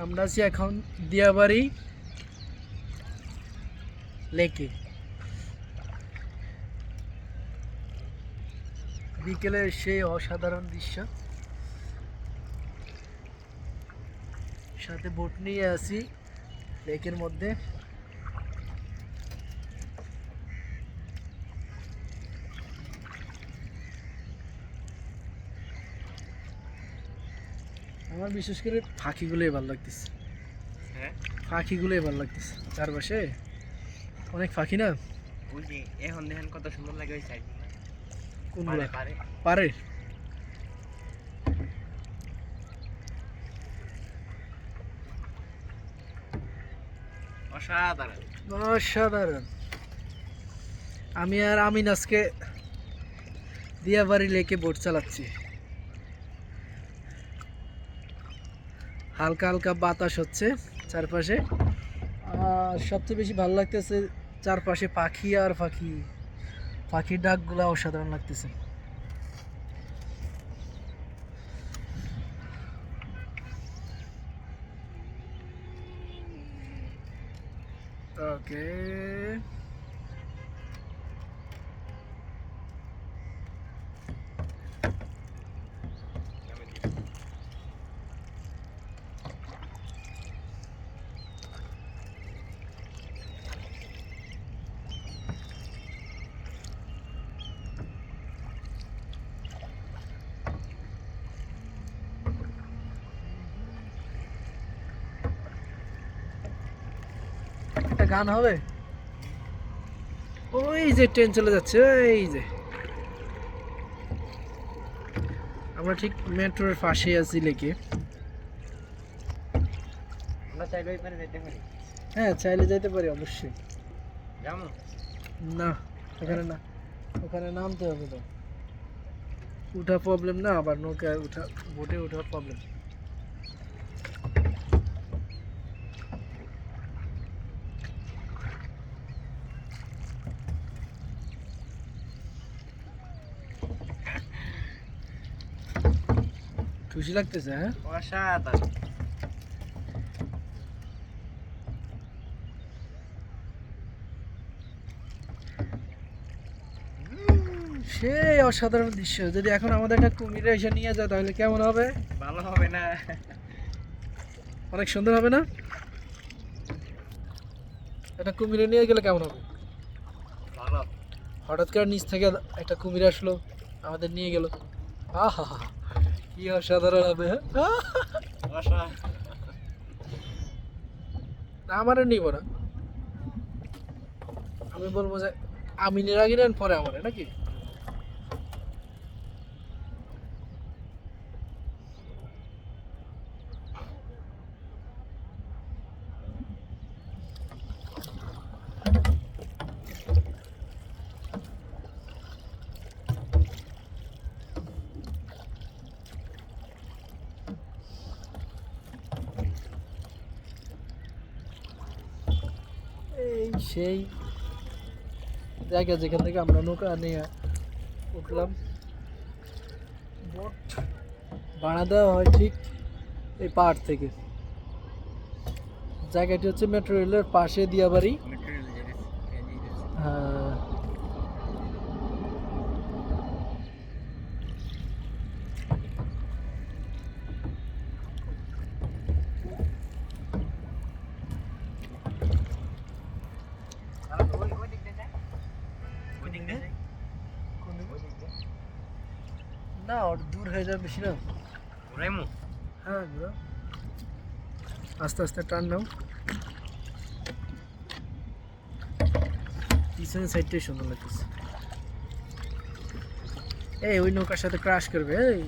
আমরা আছি এখন দিয়াবাড়ি লেকে। বিকেলের সেই অসাধারণ দৃশ্য, সাথে বোট নিয়ে আছি লেকের মধ্যে। আমার বিশেষ করে পাখিগুলোই ভালো লাগতেছে। হ্যাঁ, পাখিগুলোই ভালো লাগতেছে, চারপাশে অনেক পাখি না। ওই যে এখন দেখেন কত সুন্দর লাগে ওই সাইড কোনগুলো? পারে পারে। অসাধারণ। অসাধারণ। আমি আর আমিন আজকে দিয়াবাড়ি লেকে বোট চালাচ্ছি। হালকা হালকা বাতাস হচ্ছে চারপাশে, আর সবচেয়ে বেশি ভালো লাগতেছে চারপাশে পাখি আর পাখি। পাখির ডাকগুলো অসাধারণ লাগতেছে। ওকে, একটা গান হবে। ওই যে ট্রেন চলে যাচ্ছে, এই যে আমরা ঠিক মেট্রোর পাশেই আছি লেকে। আমরা চাইলে ওই পারে যেতে পারি। হ্যাঁ, চাইলে যেতে পারি অবশ্যই। যেমন না, ওখানে না, ওখানে নামতে হবে তো। উঠা প্রবলেম না, আবার নৌকায় উঠা, বোটে উঠা প্রবলেম। খুশি লাগতেছে? হ্যাঁ, অসাধারণ। সেই অসাধারণ দৃশ্য। যদি এখন আমাদের একটা কুমির এসে নিয়ে যায় তাহলে কেমন হবে? ভালো হবে না? অনেক সুন্দর হবে না? একটা কুমিরে নিয়ে গেলে কেমন হবে? ভালো। হঠাৎ করে নিচ থেকে একটা কুমির আসলো, আমাদের নিয়ে গেল, আহা, কি অসাধারণ হবে। হ্যাঁ, অসাধারণ। আমারও নিব না, আমি বলবো যে আমিনের আগে নেন, পরে আমারে, নাকি? এই সেই জায়গা যেখান থেকে আমরা নৌকা নিয়ে উঠলাম। বোট ভাড়া দেওয়া হয় ঠিক এই পাহাড় থেকে। জায়গাটি হচ্ছে মেট্রো রেলের পাশে দিয়াবাড়ি। হ্যাঁ, না ওর দূর হয়ে যাবে বেশি না। হ্যাঁ, ঘুরো। আস্তে আস্তে টান নাও। পিছনের সাইডটাই সুন্দর লাগতেছে। এই ওই নৌকার সাথে ক্রাশ করবে, এই